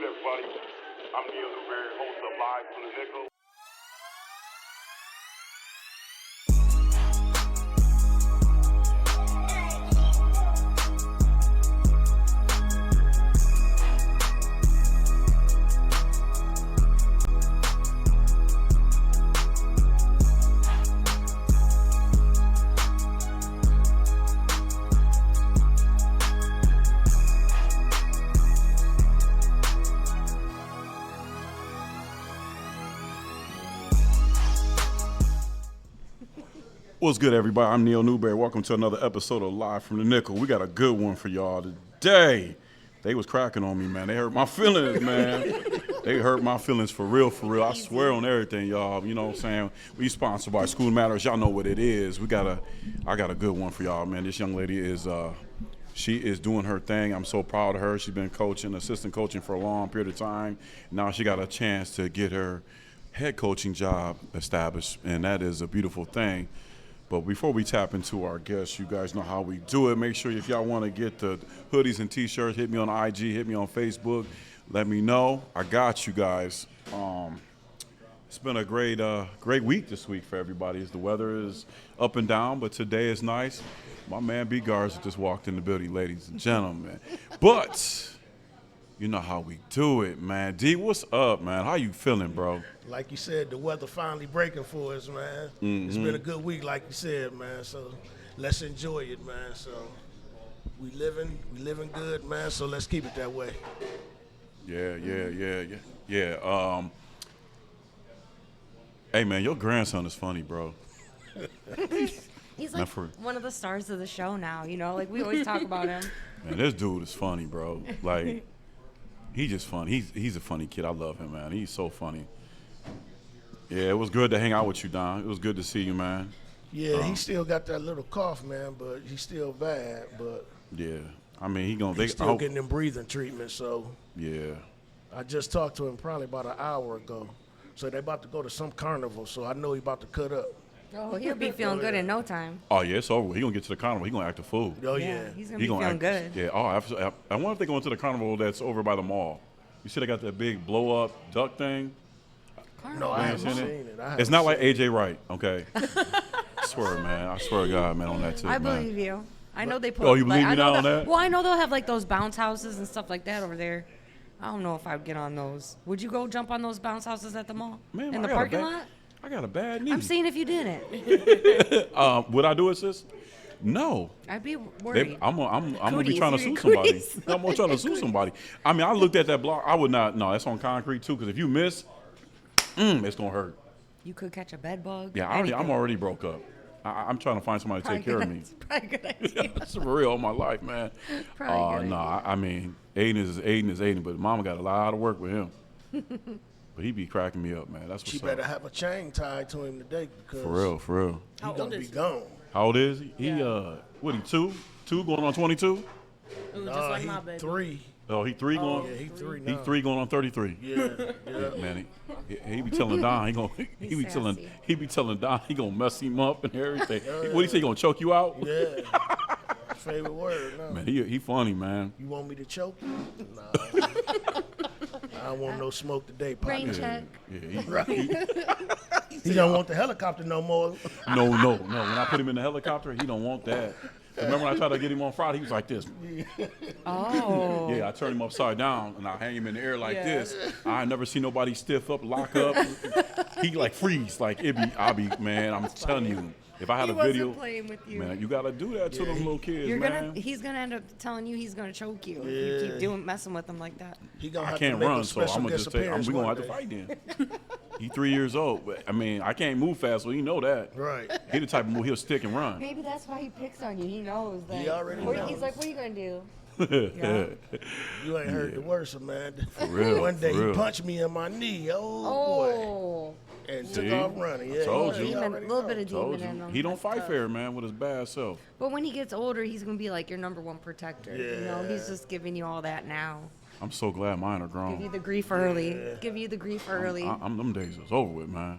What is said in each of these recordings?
good, everybody? I'm Neal, Newberry, host of Live from the Nickel. What's good, everybody? I'm Neal Newberry. Welcome to another episode of Live from the Nickel. We got a good one for y'all today. They was cracking on me, man. They hurt my feelings, man. They hurt my feelings for real, for real. I swear on everything, y'all. You know what I'm saying? We sponsored by School Matters. Y'all know what it is. I got a good one for y'all, man. This young lady is she is doing her thing. I'm so proud of her. She's been assistant coaching for a long period of time. Now she got a chance to get her head coaching job established, and that is a beautiful thing. But before we tap into our guests, you guys know how we do it. Make sure if y'all want to get the hoodies and T-shirts, hit me on IG, hit me on Facebook. Let me know. I got you guys. It's been a great week this week for everybody. The weather is up and down, but today is nice. My man B. Garza just walked in the building, ladies and gentlemen. But you know how we do it, man. D, what's up, man? How you feeling, bro? Like you said, the weather finally breaking for us, man. Mm-hmm. It's been a good week, like you said, man. So let's enjoy it, man. So we living good, man. So let's keep it that way. Yeah. Hey, man, your grandson is funny, bro. He's like one of the stars of the show now, you know? Like, we always talk about him. Man, this dude is funny, bro. Like, he's just funny. He's a funny kid. I love him, man. He's so funny. Yeah, it was good to hang out with you, Don. It was good to see you, man. Yeah, he still got that little cough, man, but he's still bad. But yeah, I mean, he's still getting them breathing treatment. So yeah, I just talked to him probably about an hour ago. So they about to go to some carnival. So I know he about to cut up. Oh, he'll be feeling good in no time. Oh yeah, it's over. He gonna get to the carnival. He gonna act a fool. Oh yeah, he's gonna be feeling good. Yeah. Oh, I wonder if they go into the carnival that's over by the mall. You see, they got that big blow up duck thing. No, I haven't seen it. It's not like AJ Wright, okay? I swear, man. I swear to God, man, on that too, I man. believe you. I know they put. Oh, you believe me now on that? Well, I know they'll have like those bounce houses and stuff like that over there. I don't know if I'd get on those. Would you go jump on those bounce houses at the mall? Man, in the parking lot? I got a bad knee. I'm seeing if you didn't. Would I do it, sis? No. I'd be worried. I'm gonna be trying to sue somebody. I'm gonna try to sue somebody. I mean, I looked at that block. I would not. No, that's on concrete too. Because if you miss, it's gonna hurt. You could catch a bed bug. Yeah, I'm already broke up. I'm trying to find somebody to take care of me. Probably a good idea. That's for real all my life, man. No, I mean, Aiden is Aiden, but Mama got a lot of work with him. But he be cracking me up, man. That's what's up. She better have a chain tied to him today because for real. He gonna be gone. How old is he? He what? He 2 going on 22? No, he 3. Oh, he 3 going. Yeah, he 3 now. He 3 going on 33. Yeah. Man, he be telling Don he be telling Don he gonna mess him up and everything. What he say? He gonna choke you out? Yeah. Favorite word. No. Man, he funny, man. You want me to choke you? Nah. I don't want no smoke today, Pop. Rain check. Yeah, he don't want the helicopter no more. No. When I put him in the helicopter, he don't want that. Remember when I tried to get him on Friday? He was like this. Oh. Yeah, I turn him upside down and I hang him in the air like this. I ain't never seen nobody stiff up, lock up. He like freeze. Like man, I'm telling you. If I had a video, playing with you. Man, you gotta do that to them little kids, man. He's gonna end up telling you he's gonna choke you if you keep messing with him like that. I can't run, so I'm gonna just say we gonna have to fight then. He's 3 years old, but I mean I can't move fast, so you know that. Right. He the type of move he'll stick and run. Maybe that's why he picks on you. He knows that. He already knows. He's like, what are you gonna do? You ain't heard the worst, man. For real. One day he punched me in my knee. Oh. Boy. And took off running. Yeah, told you. A little bit of demon in him. He don't fight fair, man, with his bad self. But when he gets older, he's gonna be like your number one protector. Yeah. You know, he's just giving you all that now. I'm so glad mine are grown. Give you the grief early. Give you the grief early. I'm them days is over with, man.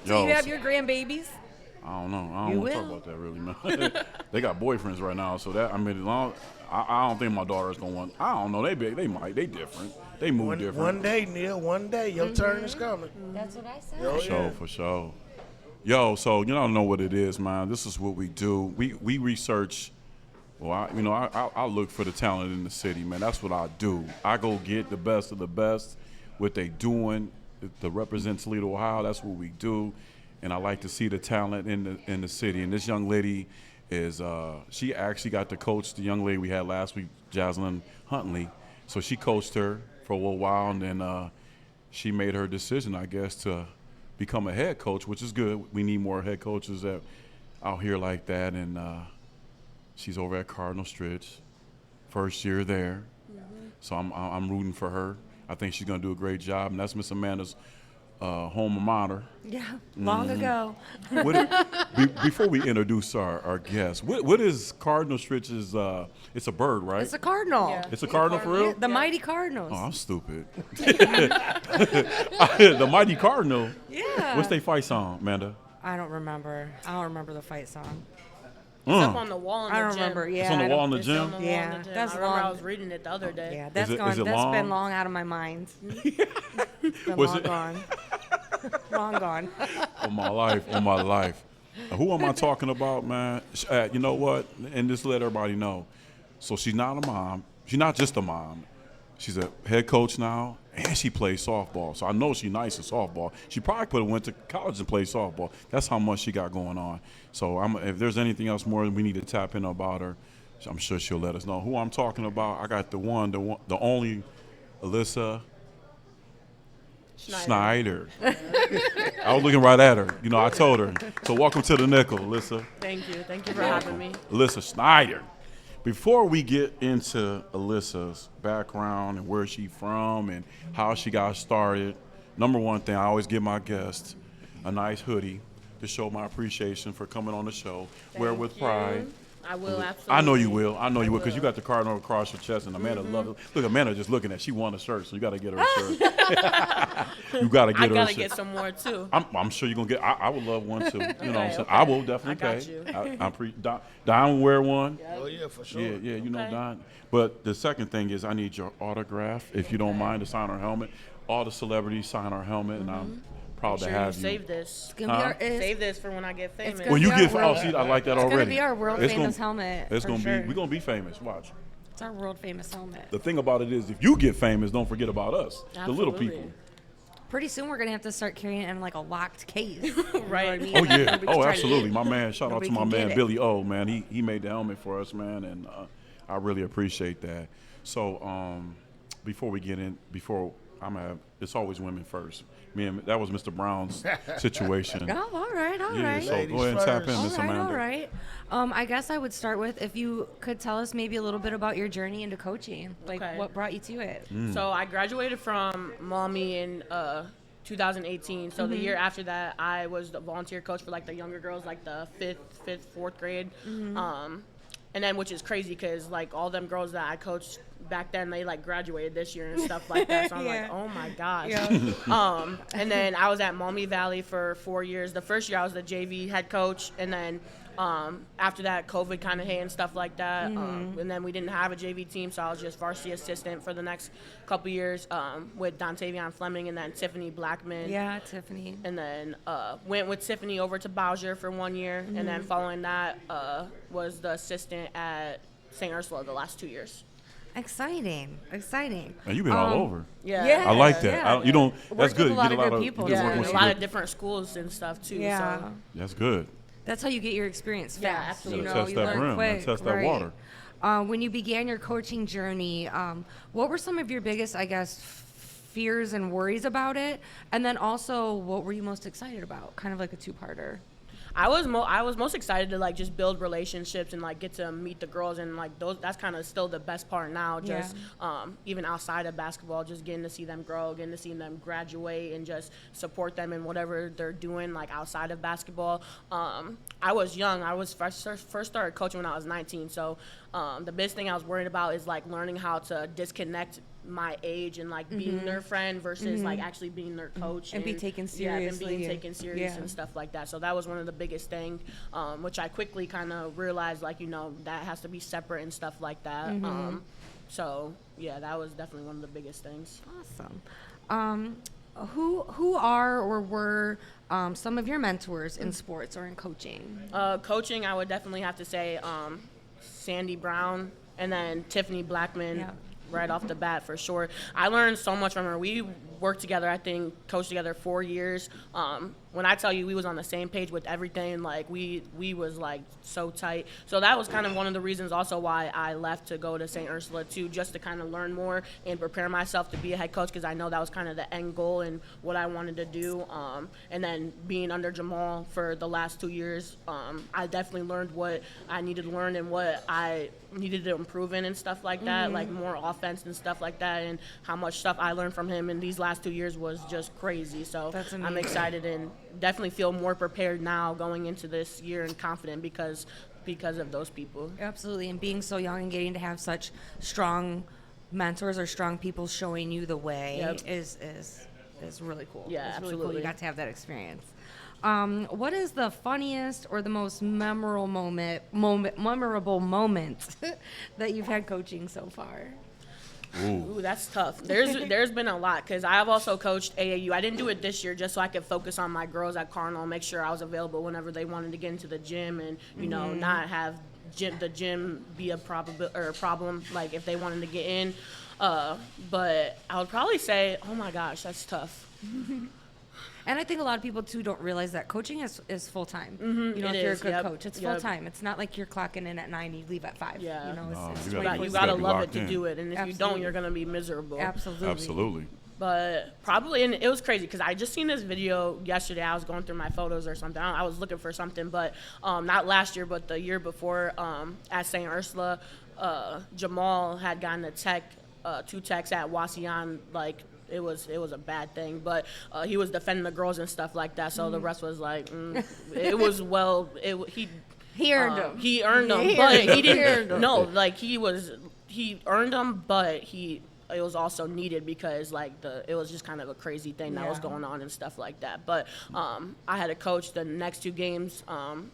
So you have your grandbabies? I don't know. I don't You want to talk will. about that really, man. They got boyfriends right now, so that, I mean, as long, I don't think my daughter's gonna want. I don't know. They might. They different. They move different. One day, Neal, one day, your turn is coming. That's what I said. Oh, For sure, yeah. for sure. Yo, so you don't know what it is, man. This is what we do. We research. Well, I look for the talent in the city, man. That's what I do. I go get the best of the best, what they doing, to represent Toledo, Ohio. That's what we do, and I like to see the talent in the city. And this young lady is she actually got to coach the young lady we had last week, Jaslyn Huntley. So she coached her for a little while, and then she made her decision, I guess, to become a head coach, which is good. We need more head coaches out here like that, and she's over at Cardinal Stritch, first year there. So I'm rooting for her. I think she's gonna do a great job, and that's Miss Amanda's alma mater. Yeah, long ago. Before we introduce our guest, what is Cardinal Stritch's? It's a bird, right? It's a cardinal. Yeah. It's a cardinal for real? The mighty Cardinals. Oh, I'm stupid. The mighty cardinal. Yeah. What's they fight song, Amanda? I don't remember. I don't remember the fight song. It's up on the wall in the I don't gym. remember. Yeah. It's on the I wall don't- in the It's gym. on the wall Yeah, in the gym. that's I remember long. I was reading it the other day. Yeah, that's it- gone. is it That's long? been long out of my mind. It's been Was long it- gone. Long gone. On my life. Who am I talking about, man? You know what? And just let everybody know. So she's not a mom. She's not just a mom. She's a head coach now, and she plays softball. So I know she's nice at softball. She probably could have went to college and played softball. That's how much she got going on. So if there's anything else more we need to tap in about her, I'm sure she'll let us know. Who I'm talking about, I got the only Alissa Schneider. I was looking right at her. You know, I told her. So welcome to the Nickel, Alissa. Thank you. Thank you for having me. Alissa Schneider. Before we get into Alissa's background and where she's from and how she got started, number one thing, I always give my guests a nice hoodie to show my appreciation for coming on the show. Wear with pride. I will, absolutely. I know you will. I know you will because you will. got the cardinal across your chest, and Amanda loves it. Look, Amanda just looking at. She won a shirt, so you got to get her a shirt. You got to get I her a gotta shirt. get some more too. I'm sure you're gonna get. I would love one too. You know what I'm saying? Okay. I will definitely I got pay. you. Don will wear one. Oh, yeah, for sure. Yeah, you know Okay. Don. But the second thing is I need your autograph, if you don't mind, to sign our helmet. All the celebrities sign our helmet, and I'm proud to Sure, you have you. save this. It's gonna be our, Save this for when I get famous. gonna When you be get, our oh, world- see, I like that It's already. gonna be our world It's famous gonna- helmet. It's for gonna sure. be. We're gonna be famous. Watch. It's our world famous helmet. The thing about it is, if you get famous, don't forget about us, the little Absolutely. people. Pretty soon we're gonna have to start carrying it in like a locked case. Right. You know what I mean? Oh yeah. Nobody can Oh, try to absolutely. get My it. man. Shout out Nobody to my can get man it. Billy O. Man, he made the helmet for us, man, and I really appreciate that. So before we get in, it's always women first. That was Mr. Brown's situation. Oh, all right. Yeah. So Ladies go ahead and tap in, first. Miss All right, Amanda. all right. I guess I would start with if you could tell us maybe a little bit about your journey into coaching, like Okay. what brought you to it. So I graduated from Mommy in 2018. So the year after that, I was the volunteer coach for like the younger girls, like the fifth, fourth grade. And then, which is crazy because like all them girls that I coached back then, they like graduated this year and stuff like that. So I'm Yeah. like, oh my gosh. Yeah. And then I was at Maumee Valley for 4 years. The first year I was the JV head coach, and then after that, COVID kind of hit and stuff like that. And then we didn't have a JV team, so I was just varsity assistant for the next couple years with Dontavion Fleming and then Tiffany Blackman. Yeah, Tiffany. And then went with Tiffany over to Bowser for 1 year, and then following that was the assistant at St. Ursula the last 2 years. Exciting. And you've been all over. Yeah. I like that. Yeah. You don't. Worked That's with good. a lot you of get good people, you get Yeah, to work and with a some lot good- of different schools and stuff too. Yeah. So. That's good. That's how you get your experience fast. Yeah, absolutely. You know, Test you that learn rim, quick. test that right. water. When you began your coaching journey, what were some of your biggest, I guess, fears and worries about it? And then also, what were you most excited about? Kind of like a two-parter. I was most excited to like just build relationships and like get to meet the girls, and like that's kind of still the best part now, just even outside of basketball, just getting to see them grow, getting to see them graduate, and just support them in whatever they're doing like outside of basketball. I was young. I was first started coaching when I was 19, so The biggest thing I was worried about is like learning how to disconnect my age and like being their friend versus like actually being their coach And be taken seriously. and being taken serious Yeah. and stuff like that. So that was one of the biggest things, which I quickly kind of realized, like, you know, that has to be separate and stuff like that. So yeah, that was definitely one of the biggest things. Awesome. Who are or were some of your mentors in sports or in coaching? Coaching, I would definitely have to say Sandy Brown and then Tiffany Blackman. Yeah. Right off the bat, for sure. I learned so much from her. We worked together, I think, coached together 4 years. When I tell you we was on the same page with everything, like we was like so tight. So that was kind of one of the reasons also why I left to go to St. Ursula too, just to kind of learn more and prepare myself to be a head coach, because I know that was kind of the end goal and what I wanted to do. And then being under Jamal for the last 2 years, I definitely learned what I needed to learn and what I needed to improve in and stuff like that, like more offense and stuff like that, and how much stuff I learned from him in these last 2 years was just crazy. So That's I'm amazing. excited and definitely feel more prepared now going into this year and confident because of those people. Absolutely, and being so young and getting to have such strong mentors or strong people showing you the way Yep. is really cool. Yeah, it's really cool. absolutely. You got to have that experience. What is the funniest or the most memorable moment that you've had coaching so far? Ooh, that's tough. There's been a lot, because I've also coached AAU. I didn't do it this year just so I could focus on my girls at Cardinal, make sure I was available whenever they wanted to get into the gym, and you know, not have the gym be a problem, like if they wanted to get in. But I would probably say, oh my gosh, that's tough. And I think a lot of people too don't realize that coaching is full time. You know, It if you're a is, good yep, coach, it's yep. full time. It's not like you're clocking in at 9, you leave at 5. Yeah. You know, No, it's you You gotta gotta be love locked it to in. do it, and if you don't, Absolutely. you're gonna be miserable. Absolutely. Absolutely. But probably, and it was crazy because I just seen this video yesterday. I was going through my photos or something. I was looking for something, but not last year, but the year before at St. Ursula, Jamal had gotten a tech, 2 techs at Wasion, like. It was a bad thing, but he was defending the girls and stuff like that. So the rest was like, it was well. He earned them. He earned them, He but earned 'em. he He earned didn't. 'em. No, like he earned them, but it was also needed because like it was just kind of a crazy thing that was Yeah. going on and stuff like that. But I had to coach the next 2 games,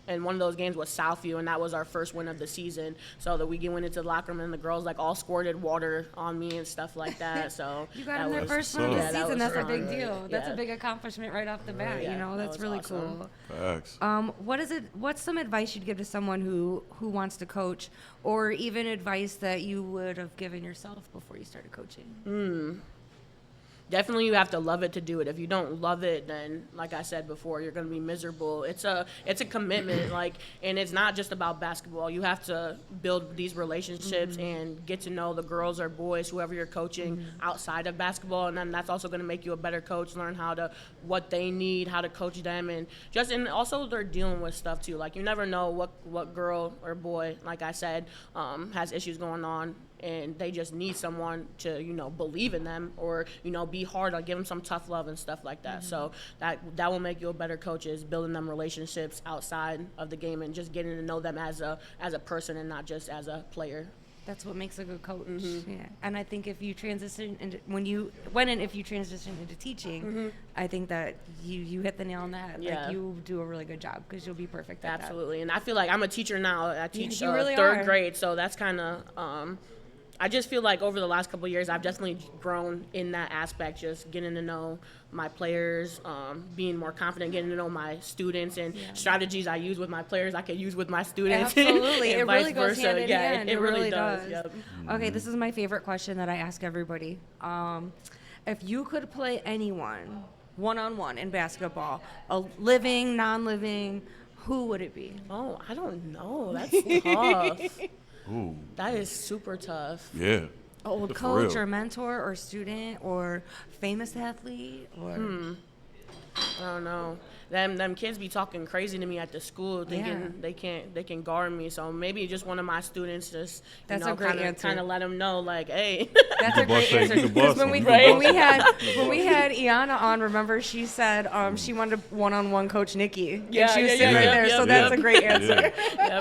and one of those games was Southview, and that was our first win of the season. So that we went into the locker room and the girls like all squirted water on me and stuff like that. So You got that in their was- first win of the Yeah, that season. was That's a big fun. deal. That's Yeah. a big accomplishment right off the bat. Yeah, You know, that that's was really awesome. cool. Facts. What's some advice you'd give to someone who wants to coach, or even advice that you would have given yourself before you started coaching? Definitely you have to love it to do it. If you don't love it, then like I said before, you're going to be miserable. It's a commitment, like, and it's not just about basketball. You have to build these relationships and get to know the girls or boys, whoever you're coaching outside of basketball, and then that's also going to make you a better coach, learn what they need, how to coach them, and also they're dealing with stuff too. Like you never know what girl or boy, like I said, has issues going on, and they just need someone to, believe in them, or, be hard on, give them some tough love and stuff like that. So that will make you a better coach, is building them relationships outside of the game and just getting to know them as a person and not just as a player. That's what makes a good coach. Yeah. And I think if you transition into if you transition into teaching, I think that you hit the nail on the head. Yeah. Like you do a really good job because you'll be perfect at Absolutely. And I feel like I'm a teacher now. I teach you really 3rd are. grade, so that's kind of I just feel like over the last couple of years, I've definitely grown in that aspect, just getting to know my players, being more confident, getting to know my students, and strategies I use with my players I can use with my students. Absolutely. and It vice really goes versa. hand in Yeah, hand. it really does. does. Yep. Okay, this is my favorite question that I ask everybody. If you could play anyone one-on-one in basketball, a living, non-living, who would it be? Oh, I don't know. That's tough. Ooh. That is super tough. Yeah. An old For coach real. or mentor or student or famous athlete or I don't know. Them kids be talking crazy to me at the school, thinking they can guard me. So maybe just one of my students just That's a great answer. kind of let them know like, hey. That's a great answer. Because when we had Iana on, remember she said she wanted to one-on-one coach Nikki. Yeah, and she was sitting right there. So that's a great answer.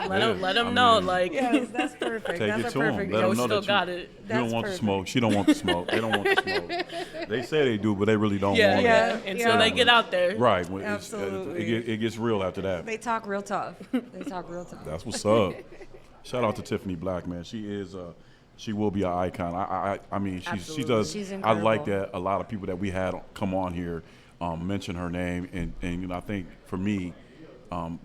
Let them know like. Yes, that's perfect. Take That's it a to 'em. perfect Let 'em answer. know Still that got it. you don't want the smoke. She don't want the smoke. They don't want the smoke. They say they do, but they really don't want it. Yeah. Until they get out there. Right. Absolutely. It gets real after that. They talk real tough. That's what's up. Shout out to Tiffany Black, man. She is she will be an icon. I mean, she does. She's I like incredible. that a lot of people that we had come on here mention her name, and you know, I think for me,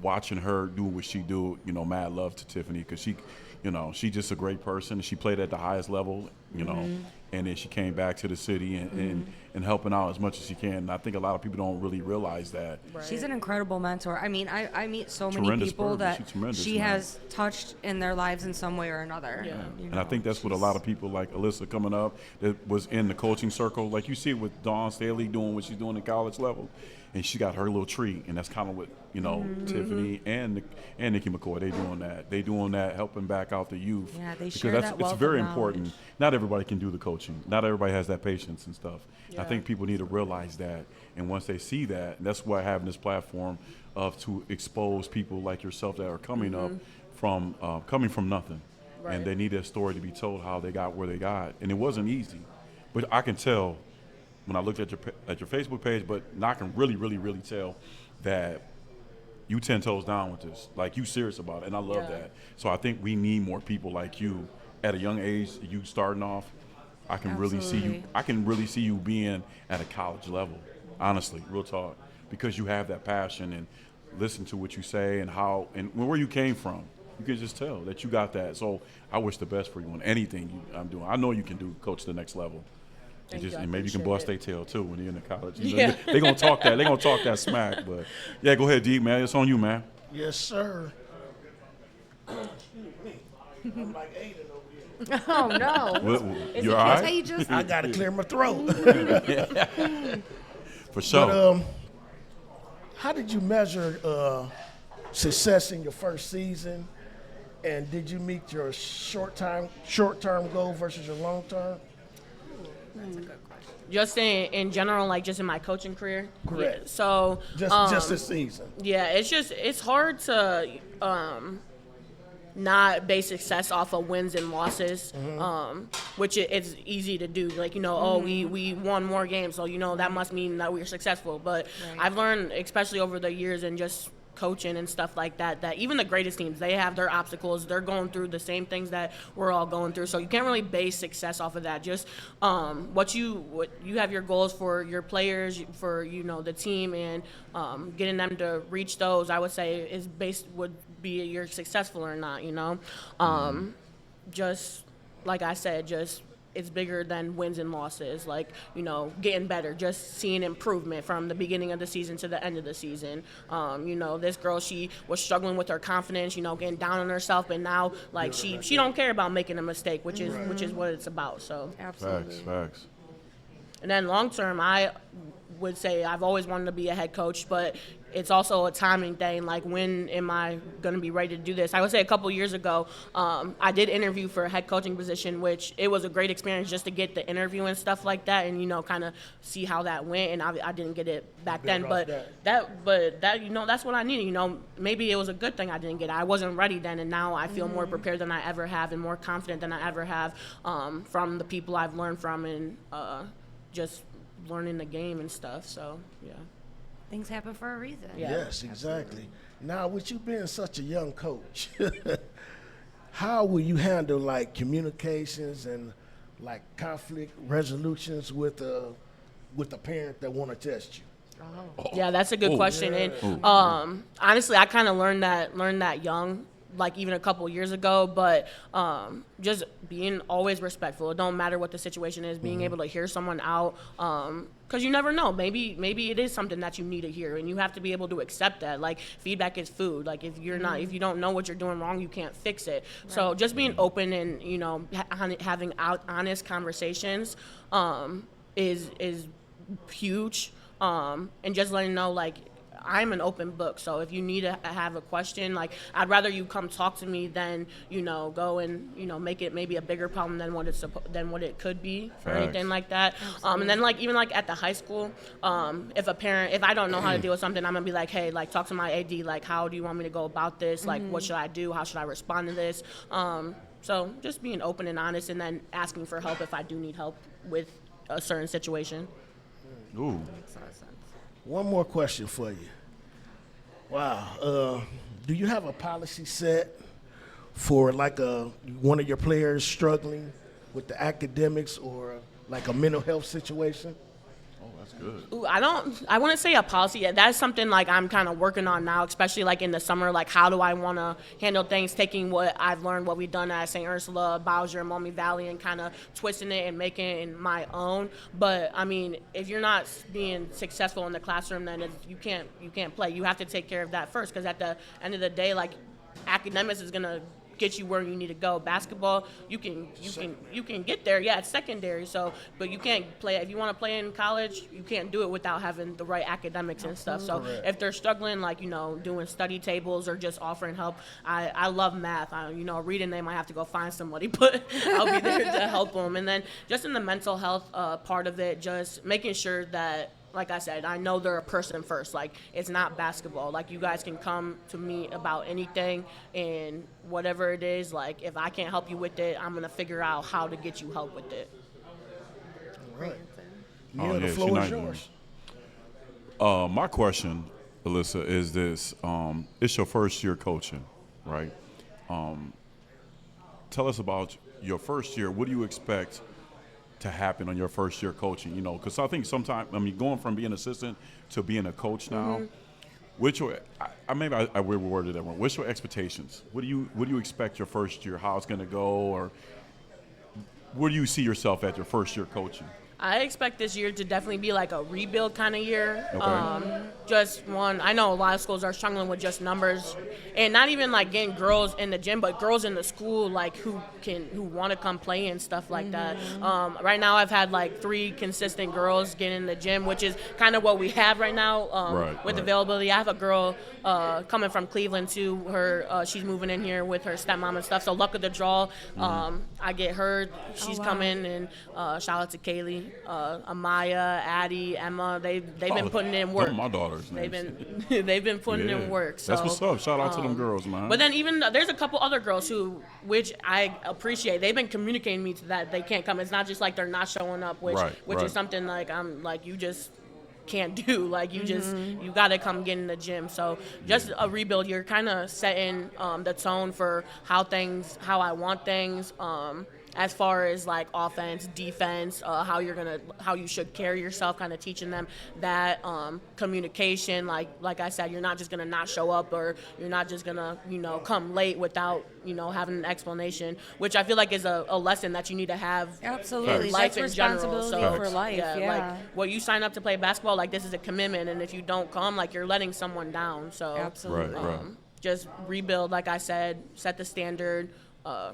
watching her do what she do, you know, mad love to Tiffany, because she, you know, she's just a great person. She played at the highest level, you know, and then she came back to the city and helping out as much as she can. And I think a lot of people don't really realize that. Right. She's an incredible mentor. I mean, I meet so many Tremendous people person. that She's tremendous, she man. has touched in their lives in some way or another. Yeah. You And I know, think that's what a lot of people like Alissa coming up that was in the coaching circle. Like you see it with Dawn Staley doing what she's doing at college level, and she got her little tree, and that's kind of what, you know, Tiffany and Nikki McCoy, they doing that, helping back out the youth. Yeah, they because share that it's wealth of very knowledge. important. Not everybody can do the coaching. Not everybody has that patience and stuff. I think people need to realize that, and once they see that, and that's why having this platform to expose people like yourself that are coming up from nothing, Right. and they need their story to be told how they got where they got, and it wasn't easy, but I can tell when I looked at your Facebook page, but I can really tell that you 10 toes down with this, like you serious about it, and I love that. So I think we need more people like you at a young age. You starting off, I can really see you. Absolutely. I can really see you being at a college level, honestly, real talk, because you have that passion and listen to what you say and how and where you came from. You can just tell that you got that. So I wish the best for you on anything I'm doing. I know you can do coach to the next level. Thank you, I And maybe you can appreciate bust it. their tail too when you're in the college. You know, Yeah. They're gonna talk that. They're gonna talk that smack. But yeah, go ahead, D, man. It's on you, man. Yes, sir. Excuse me. I'm like Aiden over here. Oh no! You all right? Contagious? I gotta clear my throat. For sure. But how did you measure success in your first season? And did you meet your short-term goal versus your long-term? Just in general, like just in my coaching career. Correct. Yeah, so Just this season. yeah, it's hard to not base success off of wins and losses, which it's easy to do. Like, you know, oh, we won more games, so, you know, that must mean that we're successful. But I've learned, especially over the years and just coaching and stuff like that, that even the greatest teams, they have their obstacles. They're going through the same things that we're all going through. So you can't really base success off of that. Just what you have your goals for your players, for, you know, the team, and getting them to reach those, I would say, is based would be you're successful or not, you know. Just like I said, just it's bigger than wins and losses, like, you know, getting better, just seeing improvement from the beginning of the season to the end of the season. You know, this girl, she was struggling with her confidence, you know, getting down on herself, but now, like, she don't care about making a mistake, which is what it's about. So Absolutely. Facts. and then long term, I would say I've always wanted to be a head coach, but it's also a timing thing. Like, when am I going to be ready to do this? I would say a couple years ago, I did interview for a head coaching position, which it was a great experience just to get the interview and stuff like that, and, you know, kind of see how that went. And I didn't get it back then, but that you know, that's what I needed. You know, maybe it was a good thing I didn't get it. I wasn't ready then, and now I feel more prepared than I ever have and more confident than I ever have from the people I've learned from and just learning the game and stuff. So yeah. Things happen for a reason. Yeah. Yes, exactly. Now, with you being such a young coach, how will you handle, like, communications and, like, conflict resolutions with a parent that want to test you? Yeah, that's a good question. And honestly, I kind of learned that young, like even a couple years ago. But just being always respectful. It don't matter what the situation is. Being able to hear someone out, because you never know. Maybe it is something that you need to hear, and you have to be able to accept that. Like, feedback is food. Like, if you don't know what you're doing wrong, you can't fix it. Right. So just being open and, you know, having honest conversations is huge. and just letting know, like, I'm an open book, so if you need to have a question, like, I'd rather you come talk to me than, go and, make it maybe a bigger problem than what it could be or anything like that. And then, like, even like at the high school, if I don't know how to deal with something, I'm gonna be like, hey, like, talk to my AD, like, how do you want me to go about this? Like, what should I do? How should I respond to this? So just being open and honest, and then asking for help if I do need help with a certain situation. Ooh. One more question for you. Wow. Do you have a policy set for like one of your players struggling with the academics or like a mental health situation? Oh, that's good. Ooh, I wouldn't say a policy yet. That's something like I'm kind of working on now, especially like in the summer. Like, how do I want to handle things, taking what I've learned, what we've done at St. Ursula, Bowser, Maumee Valley, and kind of twisting it and making it my own. But I mean, if you're not being successful in the classroom, then you can't play. You have to take care of that first, because at the end of the day, like, academics is gonna get you where you need to go. Basketball, you can get there. Yeah, it's secondary. So, but you can't play if you want to play in college. You can't do it without having the right academics and stuff. So, if they're struggling, like, doing study tables or just offering help, I love math. Reading, they might have to go find somebody, but I'll be there to help them. And then just in the mental health part of it, just making sure that, like I said, I know they're a person first. Like, it's not basketball. Like, you guys can come to me about anything, and whatever it is, like, if I can't help you with it, I'm going to figure out how to get you help with it. All right. Oh, The yeah, floor she is nice. yours. My question, Alissa, is this. It's your first year coaching, right? Tell us about your first year. What do you expect to happen on your first year coaching? Because I think sometimes, going from being assistant to being a coach now, what's your, maybe I worded that wrong. What's your expectations? What do you expect your first year, how it's going to go, or where do you see yourself at your first year coaching? I expect this year to definitely be like a rebuild kind of year. Okay. Just one, I know a lot of schools are struggling with just numbers, and not even like getting girls in the gym, but girls in the school, like, who want to come play and stuff like that. Right now I've had like 3 consistent girls get in the gym, which is kind of what we have right now with availability. I have a girl coming from Cleveland too. She's moving in here with her stepmom and stuff. So luck of the draw, I get her. She's coming, and shout out to Kaylee. Amaya, Addie, Emma, they've been putting in work. My daughters. They've been putting in work. So, that's what's up. Shout out to them girls, man. But then even there's a couple other girls which I appreciate. They've been communicating me to that they can't come. It's not just like they're not showing up, which is something like I'm like, you just can't do. Like, you just you got to come get in the gym. So just a rebuild. You're kind of setting the tone for how I want things. As far as like offense, defense, how you should carry yourself, kind of teaching them that communication. Like I said, you're not just gonna not show up, or you're not just gonna come late without having an explanation, which I feel like is a lesson that you need to have. Absolutely, in life that's in general. responsibility So, for life. like, well, you sign up to play basketball, like, this is a commitment, and if you don't come, like, you're letting someone down. So absolutely, just rebuild, like I said, set the standard,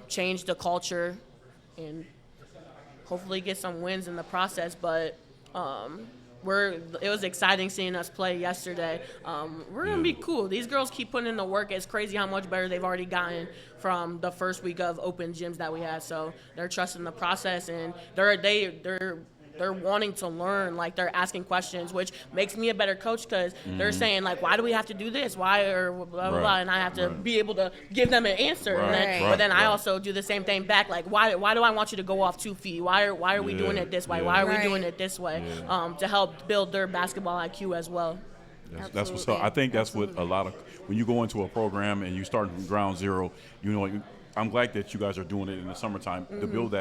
change the culture, and hopefully get some wins in the process. But it was exciting seeing us play yesterday. We're going to be cool. These girls keep putting in the work. It's crazy how much better they've already gotten from the first week of open gyms that we had. So they're trusting the process, and they're wanting to learn. Like, they're asking questions, which makes me a better coach, because they're saying, like, why do we have to do this? Why, or blah, blah, blah, and I have to be able to give them an answer. But then I also do the same thing back. Like, why do I want you to go off 2 feet? Why are we doing it this way? Why are we doing it this way? To help build their basketball IQ as well. That's what's up. I think that's what a lot of, when you go into a program and you start from ground zero, I'm glad that you guys are doing it in the summertime to build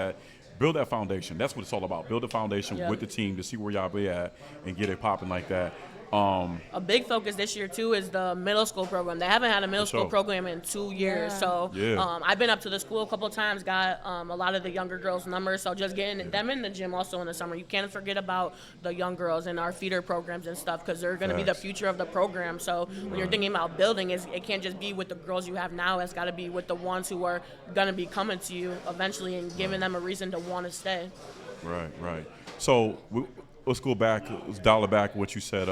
that foundation. That's what it's all about. Build a foundation with the team to see where y'all be at and get it popping like that. A big focus this year too is the middle school program. They haven't had a middle school program in 2 years. So I've been up to the school a couple of times, got a lot of the younger girls' numbers. So just getting them in the gym also in the summer. You can't forget about the young girls and our feeder programs and stuff, because they're going to be the future of the program. So when you're thinking about building, it can't just be with the girls you have now. It's got to be with the ones who are going to be coming to you eventually, and giving them a reason to want to stay. Right. So let's go back. Let's dial it back. What you said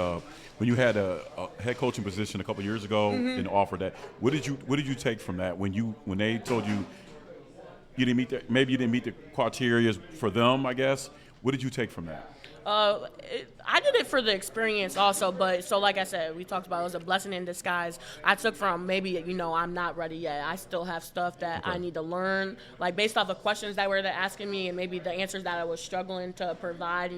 when you had a head coaching position a couple years ago and offered that. What did you take from that when they told you you didn't meet maybe you didn't meet the criteria for them? I guess. What did you take from that? I did it for the experience also, but so like I said, we talked about it was a blessing in disguise. I took from maybe, I'm not ready yet. I still have stuff that I need to learn, like based off the questions that they're asking me and maybe the answers that I was struggling to provide,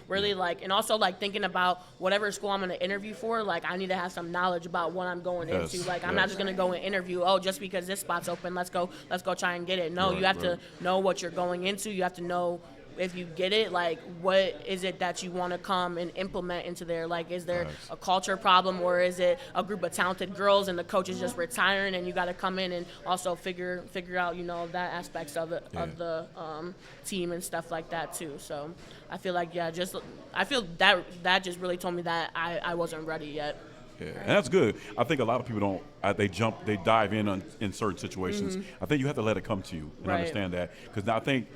really like, and also like thinking about whatever school I'm going to interview for, like I need to have some knowledge about what I'm going into. Like I'm not just going to go and interview, just because this spot's open, let's go try and get it. No, you have to know what you're going into. You have to know if you get it, like what is it that you want to come and implement into there? Like, is there a culture problem, or is it a group of talented girls and the coach is just retiring and you got to come in and also figure out, that aspects of it, of the team and stuff like that too. So I feel like, I feel that just really told me that I wasn't ready yet. Yeah, and that's good. I think a lot of people don't. They dive in certain situations. I think you have to let it come to you and understand that, because I think.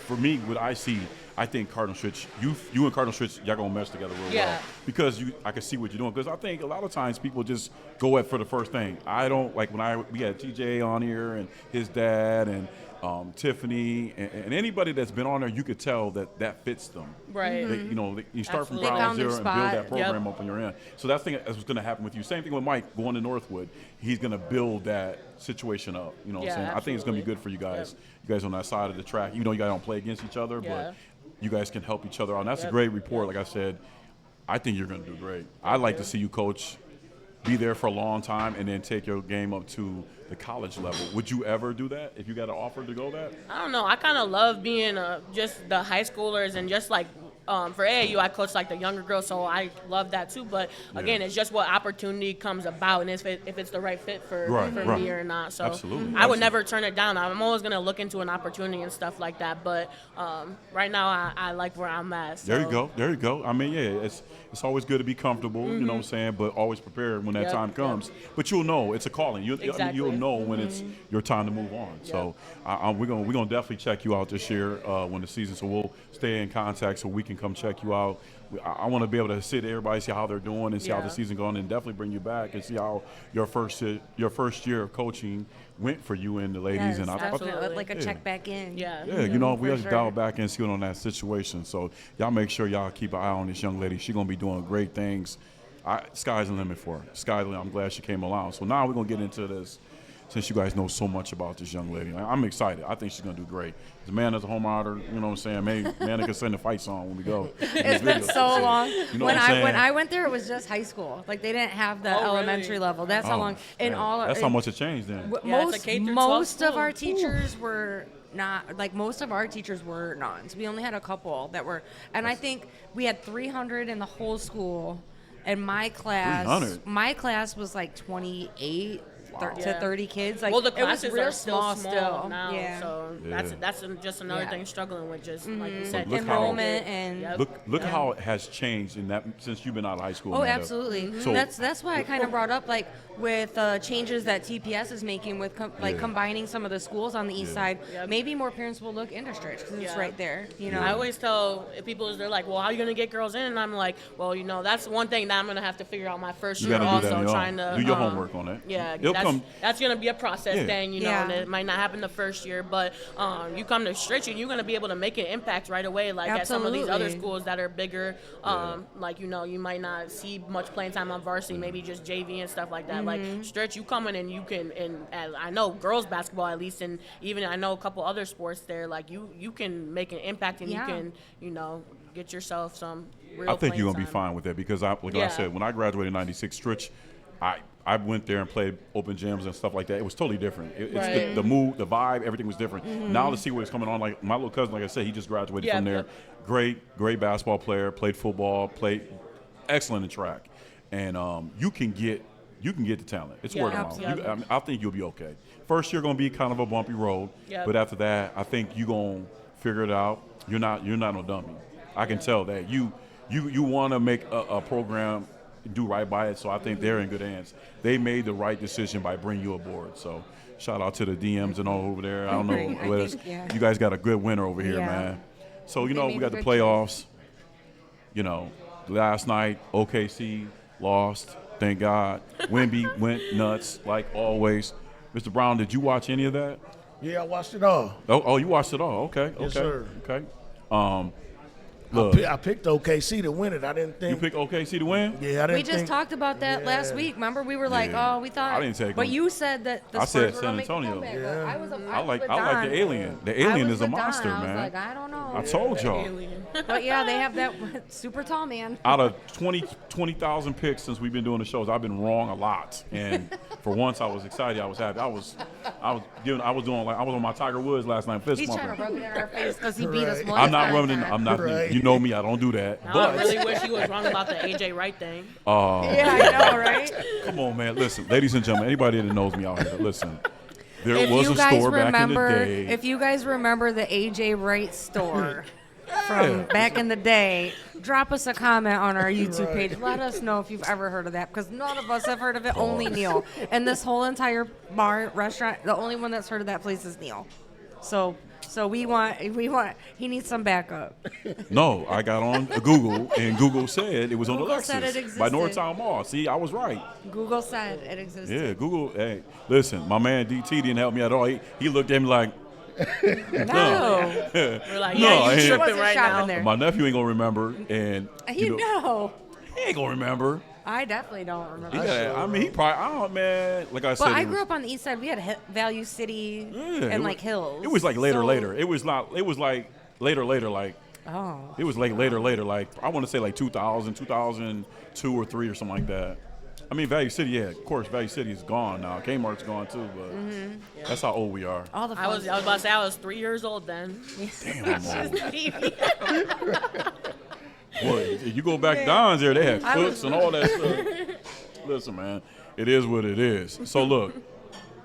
For me, what I see, I think Cardinal Stritch, you and Cardinal Stritch, y'all gonna mesh together real well, because I can see what you're doing. Because I think a lot of times people just go for the first thing. I don't like when we had TJ on here and his dad and Tiffany and anybody that's been on there, you could tell that fits them. Right. You start Absolutely. from ground zero and build that Yep. program up on your end. So that's what's going to happen with you. Same thing with Mike going to Northwood. He's going to build that situation up. You know what I'm saying? I think it's going to be good for you guys. Yep. You guys on that side of the track. You guys don't play against each other, but you guys can help each other out. And that's a great report. Like I said, I think you're going to do great. I'd like to see you coach, be there for a long time, and then take your game up to the college level. Would you ever do that if you got an offer to go that? I don't know. I kind of love being just the high schoolers and just like for AAU, I coach like the younger girls, so I love that too. But again, it's just what opportunity comes about, and if it's the right fit for me or not. So Absolutely. I would never turn it down. I'm always gonna look into an opportunity and stuff like that. But right now, I like where I'm at. So. There you go. I mean, it's always good to be comfortable. You know what I'm saying, but always prepared when that time comes. But you'll know it's a calling. You'll know when it's your time to move on. So we're gonna definitely check you out this year when the season. So we'll stay in contact so we can come check you out. I want to be able to sit everybody, see how they're doing, and see how the season going, and definitely bring you back and see how your first year of coaching went for you and the ladies. Yes, and absolutely. Like a check back in. Yeah. We have to dial back and see what on that situation. So y'all make sure y'all keep an eye on this young lady. She's gonna be doing great things. Sky's the limit for her. Sky's the limit. I'm glad she came along. So now we're gonna get into this. Since you guys know so much about this young lady, I'm excited. I think she's gonna do great. As a man, as a home outer, you know what I'm saying? Man, I can sing the fight song when we go. It's been so long. You know when what I'm saying? when I went there, it was just high school. Like they didn't have the elementary level. That's how long. That's how much it changed then. Most of our teachers were not, like most of our teachers were nuns. We only had a couple that were, and I think we had 300 in the whole school. And my class was like 28. To 30 kids. Like, well, the it was classes real are still small now, yeah. so that's just another thing struggling with, just like you said, enrollment and look how it has changed in that since you've been out of high school. Oh, Amanda. Absolutely. So that's why I kind of brought up like with changes that TPS is making with combining some of the schools on the east side. Maybe more parents will look into Stritch because it's right there. I always tell people, they're like, well, how are you gonna get girls in? And I'm like, well, that's one thing that I'm gonna have to figure out my first year. Also trying to do your homework on it. Yeah. That's going to be a process thing, and it might not happen the first year, but you come to Stritch and you're going to be able to make an impact right away, like at some of these other schools that are bigger, like, you might not see much playing time on varsity, maybe just JV and stuff like that. Like Stritch, you come in and you can, and I know girls basketball at least, and even I know a couple other sports there, like you can make an impact and you can, get yourself some real I think you're going to time. be fine with that because, I said, when I graduated in 96, Stritch, I went there and played open gyms and stuff like that. It was totally different. It's the mood, the vibe, everything was different. Now to see what's coming on, like my little cousin, like I said, he just graduated from there. Great basketball player, played football, played excellent in track. And you can get the talent. It's word of mouth. I think you'll be okay. First year going to be kind of a bumpy road, but after that, I think you're going to figure it out. You're not no dummy. I can tell that. You want to make a program do right by it, so I think they're in good hands. They made the right decision by bringing you aboard. So shout out to the DMs and all over there. I don't know what you guys got a good winner over here, man. So we got the playoffs. you know, last night OKC lost. Thank God. Wemby went nuts like always. Mr. Brown, did you watch any of that? Yeah, I watched it all. Oh, you watched it all. Okay. Yes, okay. sir. Okay. Look, I picked OKC to win it. I didn't think. you picked OKC to win? Yeah, I didn't We just think. talked about that last week. Remember, we were like, Yeah. "Oh, we thought." I didn't take But them. you said that the I said Spurs were San gonna make a Antonio. comeback. Yeah. I was I like with the Don. alien. The I alien was is a with Don. monster, I was man. like, I don't know. I told y'all. But yeah, they have that super tall man. Out of 20,000 picks since we've been doing the shows, I've been wrong a lot. And for once, I was excited. I was happy. I was on my Tiger Woods last night. Fist He's trying bumping. to rub it in our face because he beat us one I'm not time. rubbing it. I'm not. Right. You know me. I don't do that. I But really wish he was wrong about the AJ Wright thing. Yeah, I know, right? come on, man. Listen, ladies and gentlemen, anybody that knows me out here, listen. There If was you a guys store back in the remember, day. if you guys remember the AJ Wright store from back in the day, drop us a comment on our YouTube page. Let us know if you've ever heard of that, because none of us have heard of it. Only Neal, and this whole entire restaurant, the only one that's heard of that place is Neal. So we want. He needs some backup. No, I got on Google, and Google said it was on the Google said it Lexus by existed. Northtown Mall. See, I was right. Google said it existed. Yeah, Google. Hey, listen, my man DT didn't help me at all. He looked at me like, No, We're like, No, yeah, I you ain't- tripping wasn't right shopping now. there. my nephew ain't gonna remember, and You know. he ain't gonna remember. I definitely don't remember. Yeah, I mean, he probably. I don't, man. Like I said, But I it grew was- up on the east side. We had Value City Yeah, and it like was- hills. It was like later. So- It was not. It was like later. Like Oh. it was like later. Like I want to say like 2000, 2002 or 3 or something like that. I mean, Value City. Yeah, of course, Value City is gone now. Kmart's gone too, but that's how old we are. All the I was about to say I was 3 years old then. Damn, I'm old. Boy, if you go back Don's there, they had cooks and all that stuff. Listen, man, it is what it is. So look,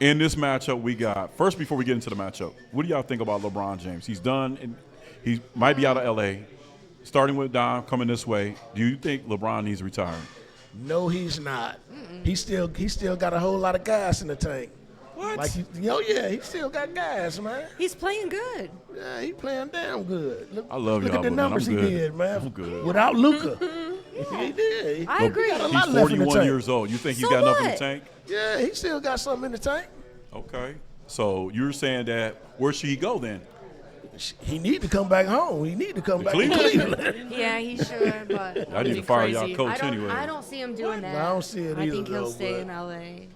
in this matchup, we got first. Before we get into the matchup, what do y'all think about LeBron James? He's done, and he might be out of LA. Starting with Don coming this way, do you think LeBron needs to retire? No, he's not. He still got a whole lot of gas in the tank. What? Like he still got gas, man. He's playing good. Yeah, he playing damn good. Look, I love look y'all, at the but man, I'm numbers he good. did, man. I'm good. Without Luka, he did. I agree. got a He's lot left in the 41 tank. years old. You think he's So got enough in the what? tank? Yeah, he still got something in the tank. Okay. So you're saying that where should he go then? He need to come back home. He need to come back to Cleveland? Cleveland. Yeah, he should, but I need to be fire crazy. y'all coach anyway. I don't see him doing that. No, I don't see it I either, think he'll though, stay but- in LA.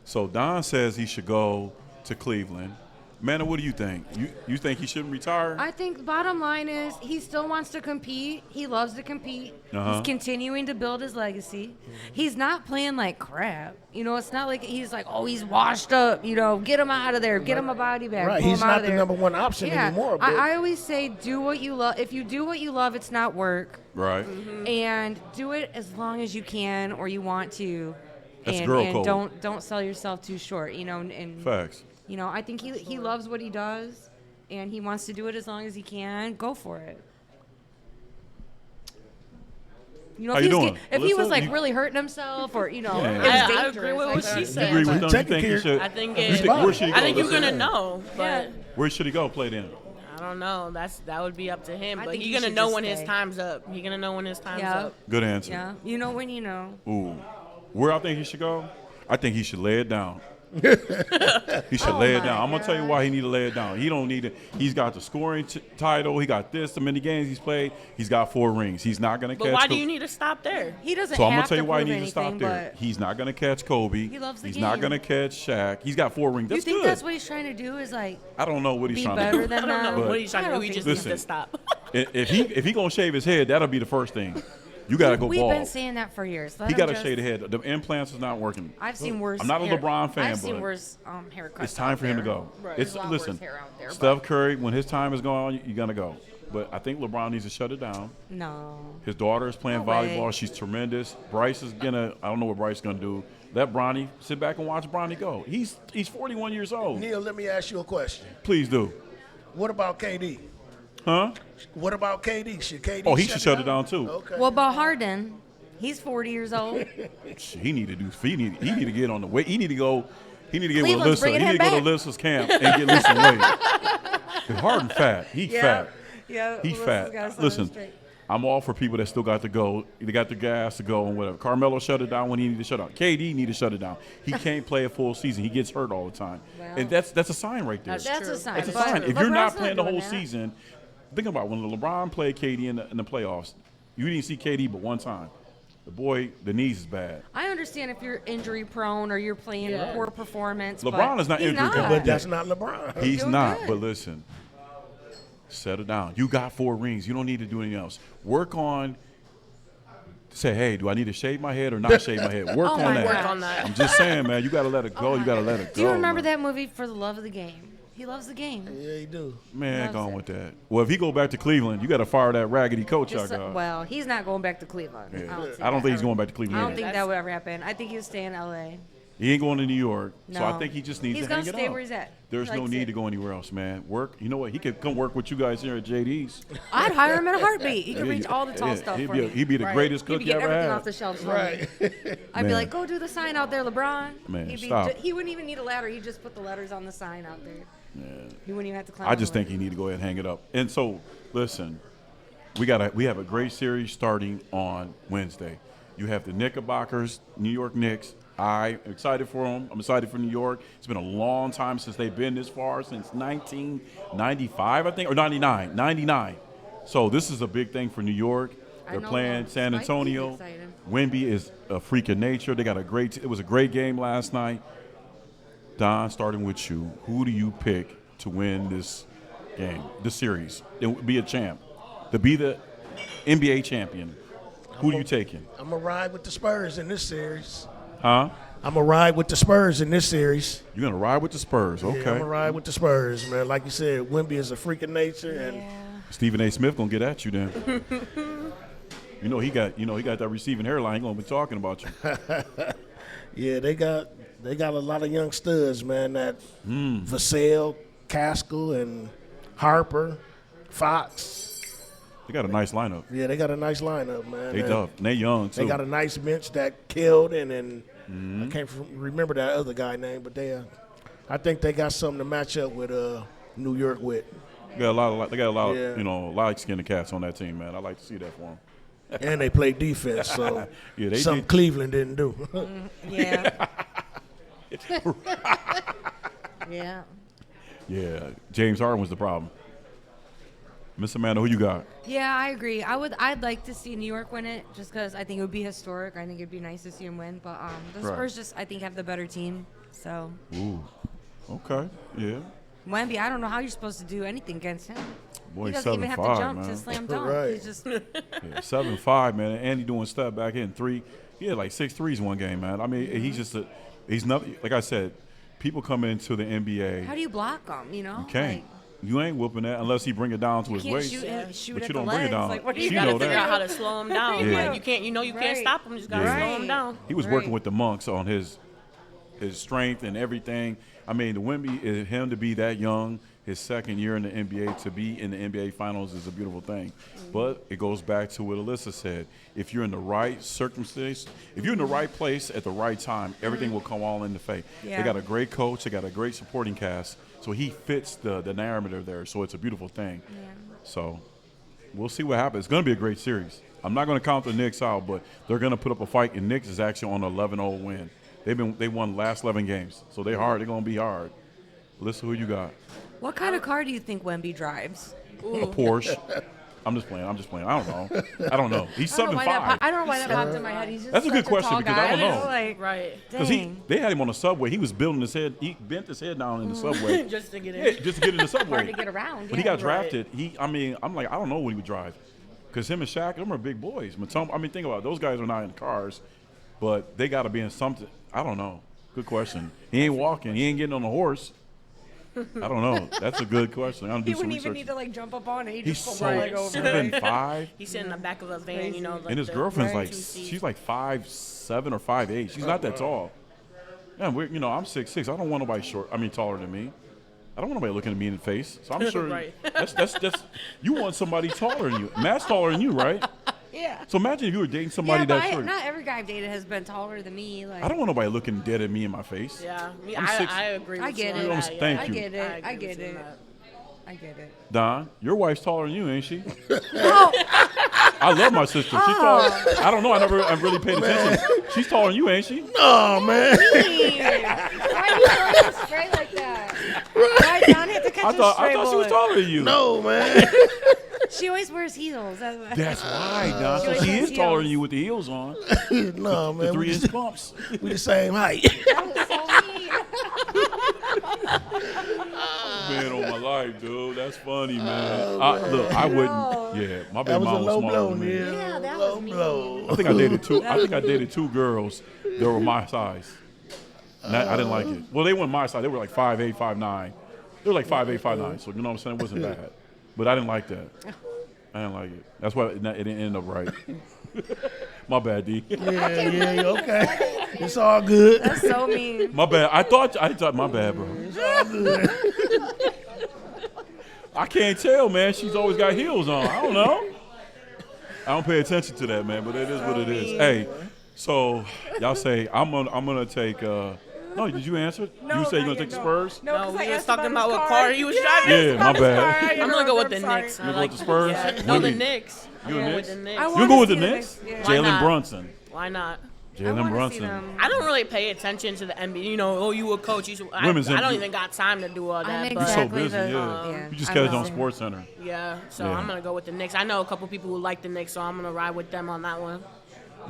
So Don says he should go to Cleveland. Manna, what do you think? You think he shouldn't retire? I think the bottom line is he still wants to compete. He loves to compete. Uh-huh. He's continuing to build his legacy. He's not playing like crap. You know, it's not like he's like, oh, he's washed up. You know, get him out of there. Get him a body bag. Right, pull he's him out not of the there. number one option Yeah, anymore. But I always say do what you love. If you do what you love, it's not work. Right. And do it as long as you can or you want to. That's and, girl and code. don't sell yourself too short. You know, and Facts. you know, I think he loves what he does, and he wants to do it as long as he can. Go for it. You know, How if you he was, doing? if he was Alyssa, like you- really hurting himself, or you know, Yeah. it was I dangerous. agree with like what that. she You said. agree with but them? You think he should? I think where should he go? I think you're Alyssa? gonna know, but Yeah. Where should he go play then? I don't know. That would be up to him. I But think he's he gonna should know just when his stay. time's up. He's gonna know when his time's Yeah. up. Good answer. Yeah, you know when you know. Ooh. Where I think he should go? I think he should lay it down. He should Oh lay it my down. I'm gonna tell you God. why he need to lay it down. He don't need it. He's got the scoring title. He got this. The many games he's played. He's got 4 rings. He's not gonna But catch. why do you need to stop there? He doesn't So I'm have gonna tell you to why he prove needs to stop anything, there. but He's not gonna catch Kobe. He loves the He's not game. gonna catch Shaq. He's got 4 rings. you That's think good. that's what he's trying to do? Is like I don't know what he's be trying better to do. than I don't them? know what he's trying I to do. don't He think just so. needs to Listen. stop. If he gonna shave his head, that'll be the first thing. You gotta go We've bald. been saying that for years. Let He him gotta just- shave the head. The implants is not working. I've seen worse. I'm not a LeBron fan, I've seen but worse haircuts. It's time out for him to there. go. Right. It's There's a lot listen. worse hair out there, Steph Curry, when his time is gone, you're gonna go. But I think LeBron needs to shut it down. No. His daughter is playing No way. volleyball. She's tremendous. Bryce is gonna. I don't know what Bryce is gonna do. Let Bronny sit back and watch Bronny go. He's 41 years old. Neal, let me ask you a question. Please do. What about KD? Huh? What about KD? Should KD? Oh, he should shut it down too. Okay. What about Harden? He's 40 years old. He need to do. He need to get on the weight. He need to go. He need to get Cleveland's with Alyssa. bringing He need him to go to back. Alyssa's camp and get Alyssa weight. Harden fat. He fat. Yeah. He fat. Listen, I'm all for people that still got to go. They got the gas to go and whatever. Carmelo shut it down when he needed to shut it down. KD need to shut it down. He can't play a full season. He gets hurt all the time. Well, and that's a sign right there. That's a sign. It's a but sign. If you're not LeBron's playing the doing whole that. season, think about when LeBron played KD in the playoffs. You didn't see KD but one time. The knees is bad. I understand if you're injury prone or you're playing poor performance. LeBron but is not he's injury prone. But that's not LeBron. He's doing not. good. But listen, settle down. You got 4 rings. You don't need to do anything else. Work on. Say, hey, do I need to shave my head or not shave my head? Work Oh on my that. gosh. Work on that. I'm just saying, man. You got to let it go. You got to let it go. Do you remember man. that movie For the Love of the Game? He loves the game. Yeah, he do. Man, Loves gone it. with that. Well, if he go back to Cleveland, you got to fire that raggedy coach I Just, got. well, he's not going back to Cleveland. Yeah. I don't think he's ever- going back to Cleveland. I don't either. think that would ever happen. I think he'll stay in L.A. He ain't going to New York. So I No. think he just needs He's to hang gonna it stay up. where he's at. There's He no likes need it. to go anywhere else, man. Work. You know what? He could come work with you guys here at JD's. I'd hire him in a heartbeat. He could Yeah, reach all the tall stuff he'd for be me. he'd be the Right. greatest He'd cook be you getting ever everything had. off the shelves for Right. me. I'd Man. be like, go do the sign out there, LeBron. Man, He'd be stop. He wouldn't even need a ladder. He'd just put the letters on the sign out there. He wouldn't even have to climb. I just the think he need to go ahead and hang it up. And so, listen, we have a great series starting on Wednesday. You have the Knickerbockers, New York Knicks. I'm excited for them. I'm excited for New York. It's been a long time since they've been this far, since 1995, I think, or 99. 99. So this is a big thing for New York. I They're know, playing San Spike Lee's Antonio. excited. Wemby is a freak of nature. They got it was a great game last night. Don, starting with you, who do you pick to win this game, this series, and be a champ, to be the NBA champion? Who are you taking? I'm going to ride with the Spurs in this series. Huh? I'm going to ride with the Spurs in this series. You're going to ride with the Spurs. Yeah, I'm Okay. going to ride with the Spurs, man. Like you said, Wemby is a freak of nature. And Stephen A. Smith going to get at you then. he got that receiving hairline. He going to be talking about you. yeah, they got a lot of young studs, man. That Vassell, Caskell, and Harper, Fox. They got a nice lineup. Yeah, they got a nice lineup, man. They And tough. And they young, too. They got a nice bench that killed, and I can't remember that other guy name, but I think they got something to match up with New York with. They got a lot Yeah. of light-skinned cats on that team, man. I like to see that for them. And they play defense, so Yeah, they something did. Cleveland didn't do. Yeah. Yeah. Yeah, James Harden was the problem. Miss Amanda, who you got? Yeah, I agree. I'd like to see New York win it just because I think it would be historic. I think it'd be nice to see them win. But the Right. Spurs just, I think, have the better team. So, Ooh, okay, yeah. Wemby, I don't know how you're supposed to do anything against him. Boy, He he's doesn't even have to 7'5", jump man. to slam dunk. Right. He's just, Yeah, 7'5", man. And he doing step back in 3. He had like 6 threes one game, man. I mean, he's nothing. Like I said, people come into the NBA. how do you block him? You know, You can't. You ain't whooping that unless he bring it down to his Can't waist. shoot But at you the don't bring it legs. down. Like, what do You you You know gotta figure that. out how to slow him down. Yeah. Like you can't Right. stop him. You just gotta Yeah. slow him down. He was working Right. with the monks on his strength and everything. I mean, the Wemby, him to be that young, his second year in the NBA, to be in the NBA Finals is a beautiful thing. But it goes back to what Alissa said. If you're in the right circumstance, if you're in the right place at the right time, everything will come all into play. Yeah. They got a great coach. They got a great supporting cast. So he fits the narrative there. So it's a beautiful thing. So we'll see what happens. It's going to be a great series. I'm not going to count the Knicks out, but they're going to put up a fight. And Knicks is actually on an 11-0 win. They won the last 11 games. So they're hard. They're going to be hard. Listen, who you got? what kind of car do you think Wemby drives? A Porsche. I'm just playing. I don't know. He's 7'5". I don't know why that popped in my head. He's just That's a good such question tall because guy. I don't know. Like, Right. Because dang. they had him on the subway. He was building his head. He bent his head down in the subway. Just to get Yeah, in. just to get in the subway. Hard to get around. But he yeah. got drafted. I'm like, I don't know what he would drive. Because him and Shaq, them are big boys. Think about it. Those guys are not in cars, but they got to be in something. I don't know. Good question. He ain't walking. He ain't getting on a horse. I don't know. That's a good question. I'm gonna do He some wouldn't even research. need to like jump up on it. He He's just so pulled my leg over. 7'5", He's sitting in the back of a van, you know. Like and his the girlfriend's like, 2C. she's like 5'7" or 5'8". She's not that tall. Yeah, I'm 6'6". I don't want nobody taller than me. I don't want nobody looking at me in the face. So I'm sure Right. that's you want somebody taller than you. Matt's taller than you, right? Yeah. So imagine if you were dating somebody Yeah, but that's short. not every guy I've dated has been taller than me. Like, I don't want nobody looking dead at me in my face. Yeah, I'm 6'. I agree with I get you it. on that, Thank yeah. you. I get it. I agree get with you it. on that. I get it. Don, your wife's taller than you, ain't she? Oh, I love my sister. She's taller. I don't know. I've really paid attention. She's taller than you, ain't she? Oh man. why are you going straight like that? Why Don had to catch I a thought straight she was bullet? taller than you. No man. She always wears heels. That's why. That's right, Don. So always she wears is taller heels. than you with the heels on. No The man. 3-inch bumps. We the same height. That was so mean. Man, on my life, dude. That's funny, man. Look, I wouldn't. No. Yeah, my That baby was a mom was low smaller blow, than me. Neal. Yeah, that Low was mean. blow. I think I dated two girls that were my size. And I didn't like it. Well, they weren't my size. They were like 5'8", 5'9". They were like 5'8", 5'9". So you know what I'm saying? It wasn't bad. But I didn't like that. I didn't like it. That's why it didn't end up right. My bad, D. Yeah, okay. It's all good. That's so mean. My bad. I thought my bad, bro. It's all good. I can't tell, man. She's always got heels on. I don't know. I don't pay attention to that, man. But it is what it is. Hey, so y'all say I'm gonna take. No, did you answer? No, you say you're not gonna take yet, the no. Spurs? No, No, 'cause we I was asked talking about his what car he was Yeah, driving. Yeah, I asked my about his bad. car. I I'm gonna remember, go with the sorry. Knicks. You go with the Spurs? Yeah. No, the Wimby. Knicks. You a Yeah, Knicks? with the Knicks. I You wanna go with see the Knicks? Yeah. Why Jalen not? Brunson. Why not? I Jalen wanna see Brunson. them. I don't really pay attention to the NBA. You know, oh, you a coach. You should, I Women's don't NBA. even got time to do all that. I'm but You're so Exactly busy, the- yeah. yeah, You just I catch it love on it. Sports Center. yeah, so Yeah. I'm gonna go with the Knicks. I know a couple people who like the Knicks, so I'm gonna ride with them on that one.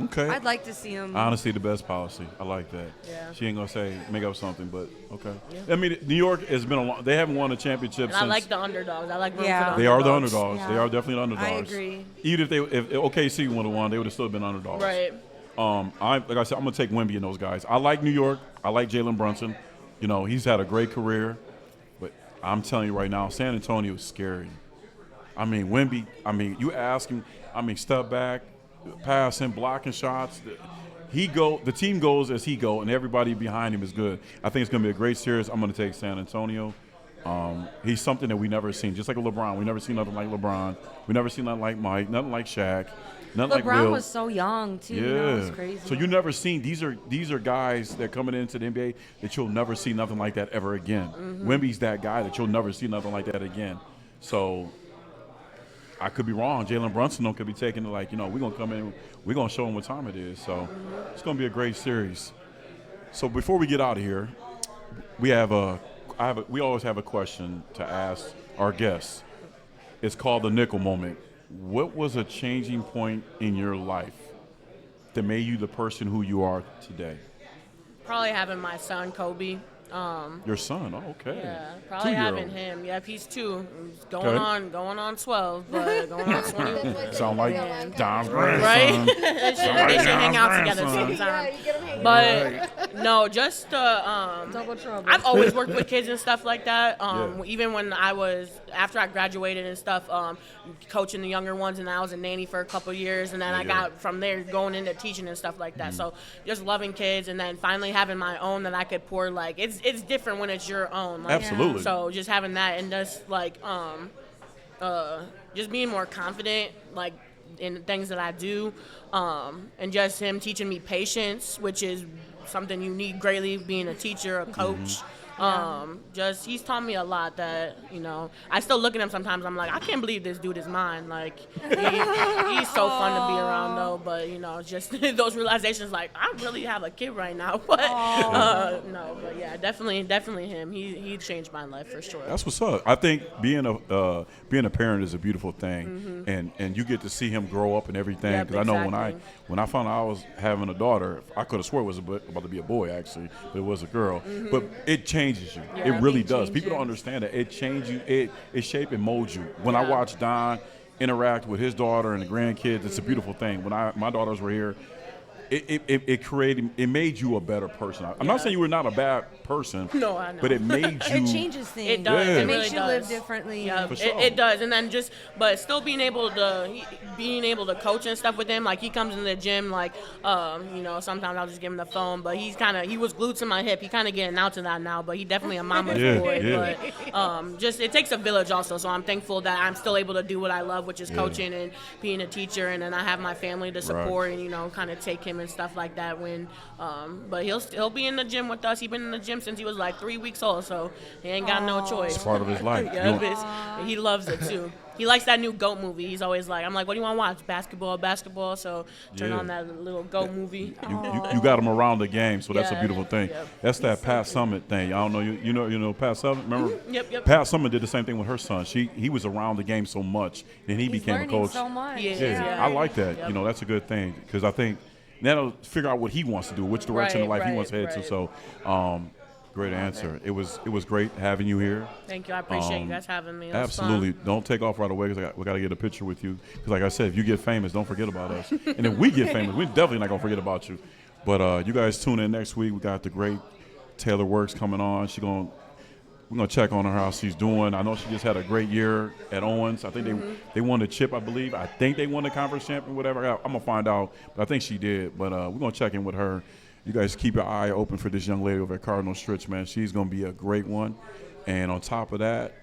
Okay. I'd like to see him. Honestly, the best policy. I like that. Yeah. She ain't gonna say make up something, but okay. I mean, New York has been a long. They haven't won a championship And since. I like the underdogs. I like rooting Yeah. for the They are the underdogs. underdogs. They Yeah. are definitely the underdogs. agree. Even if OKC would have won, they would have still been underdogs. Right. Like I said, I'm gonna take Wemby and those guys. I like New York. I like Jalen Brunson. You know, he's had a great career, but I'm telling you right now, San Antonio is scary. I mean, Wemby. I mean, you ask him. I mean, step back, passing, blocking shots. The team goes as he go, and everybody behind him is good. I think it's gonna be a great series. I'm gonna take San Antonio. He's something that we never seen. Just like a LeBron, we never seen nothing like LeBron. We never seen nothing like Mike, nothing like Shaq, nothing like LeBron Will. was so young too. Yeah. You know, it was crazy. So you never seen these are guys that coming into the NBA that you'll never see nothing like that ever again. Wemby's that guy that you'll never see nothing like that again. So I could be wrong. Jalen Brunson could be taking it like, you know, we're gonna come in, we're gonna show him what time it is. So it's gonna be a great series. So before we get out of here, we always have a question to ask our guests. It's called the nickel moment. What was a changing point in your life that made you the person who you are today? Probably having my son Kobe. Your son, oh, okay. Yeah, probably 2-year-old. having him. Yep, he's 2. He's Okay. going on 12, but going on 20. Sound like Don's Right? grandson. they should hang out together grandson. sometime. you get him hanging. But no, just Double trouble. I've always worked with kids and stuff like that. Yeah. Even when after I graduated and stuff, coaching the younger ones, and I was a nanny for a couple of years, and then I got from there going into teaching and stuff like that. So just loving kids, and then finally having my own that I could pour. Like it's different when it's your own. Like, Absolutely. So just having that, and just like just being more confident, like in things that I do, and just him teaching me patience, which is something you need greatly being a teacher, a coach. Just he's taught me a lot that, you know, I still look at him sometimes. I'm like, I can't believe this dude is mine. Like he's so fun to be around though, but you know, just those realizations like I really have a kid right now. But no, but yeah, definitely him. He changed my life for sure. That's what's up. I think being a parent is a beautiful thing, and you get to see him grow up and everything. Yep, Because I know exactly. when I found out I was having a daughter, I could have swore it was about to be a boy actually, but it was a girl. But it changes you. Yeah, it really it does. People don't changes. understand that it changes you. It shape and molds you. When I Yeah. watch Don interact with his daughter and the grandkids, it's a beautiful thing. When my daughters were here, it made you a better person. I'm not saying you were not a bad person. No, I know. But it made you. It changes things. It does. Yeah. It It makes really you does. live differently. Yeah, For sure. it does, and then but still being able to coach and stuff with him. Like he comes in the gym, like you know, sometimes I'll just give him the phone, but he was glued to my hip. He kind of getting out to that now, but he definitely a mama's Yeah, boy. yeah. But just it takes a village also. So I'm thankful that I'm still able to do what I love, which is coaching and being a teacher, and then I have my family to support and you know, kind of take him him and stuff like that. But he'll still be in the gym with us. He's been in the gym since he was like 3 weeks old, so he ain't got no choice. It's part of his life. He loves it too. He likes that new GOAT movie. He's always like, I'm like, what do you want to watch? Basketball. So turn on that little GOAT movie. You got him around the game, so that's a Yeah. beautiful thing. Yep. That's that Pat Summitt thing. I don't know, you know Pat Summitt. Remember? Yep. Pat Summitt did the same thing with her son. He was around the game so much, and he He's became a learning coach. so much. He is, Yeah, I like that. Yep. You know, that's a good thing because I think that'll figure out what he wants to do, which direction of life he wants to head to. So, great answer. It was great having you here. Thank you. I appreciate you guys having me. It was Absolutely. fun. Don't take off right away because we got to get a picture with you. Because like I said, if you get famous, don't forget about us. And if we get famous, we're definitely not going to forget about you. But you guys tune in next week. We got the great Taylor Works coming on. We're going to check on her, how she's doing. I know she just had a great year at Owens. I think they won the chip, I believe. I think they won the conference champion, whatever. I'm going to find out. But I think she did. But we're going to check in with her. You guys keep your eye open for this young lady over at Cardinal Stritch, man. She's going to be a great one. And on top of that,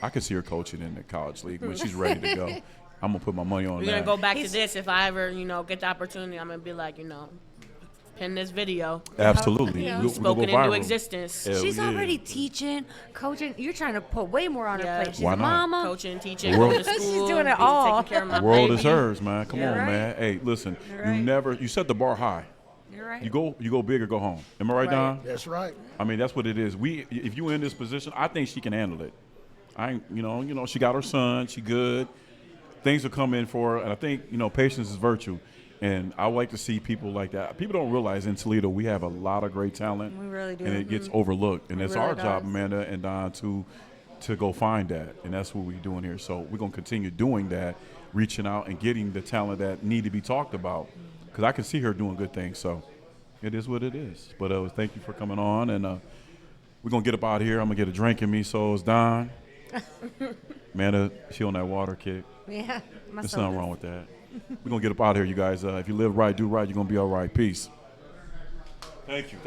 I could see her coaching in the college league when she's ready to go. I'm going to put my money on We're that. going to go back to this. If I ever, get the opportunity, I'm going to be like, pin this video. Absolutely. Yeah. We'll Spoken go viral. into existence. Hell She's yeah. already teaching, coaching. You're trying to put way more on her Yeah. plate. She's Why a not? mama. Coaching, teaching, The world- going to She's school. doing it all. Taking care of my The world baby. is hers, man. Come on, right. man. Hey, listen, right. you set the bar high. You're right. You go big or go home. Am I right, Don? That's right. I mean, that's what it is. If you in this position, I think she can handle it. She got her son. She good. Things will come in for her, and I think patience is virtue. And I like to see people like that. People don't realize in Toledo we have a lot of great talent. We really do. And it gets overlooked. And It it's really our job, does. Amanda and Don, to go find that. And that's what we're doing here. So we're going to continue doing that, reaching out and getting the talent that need to be talked about. Because I can see her doing good things. So it is what it is. But thank you for coming on. And we're going to get up out of here. I'm going to get a drink in me. So is Don. Amanda, she on that water kick. Yeah. There's nothing wrong with that. We're going to get up out of here, you guys. If you live right, do right, you're going to be all right. Peace. Thank you.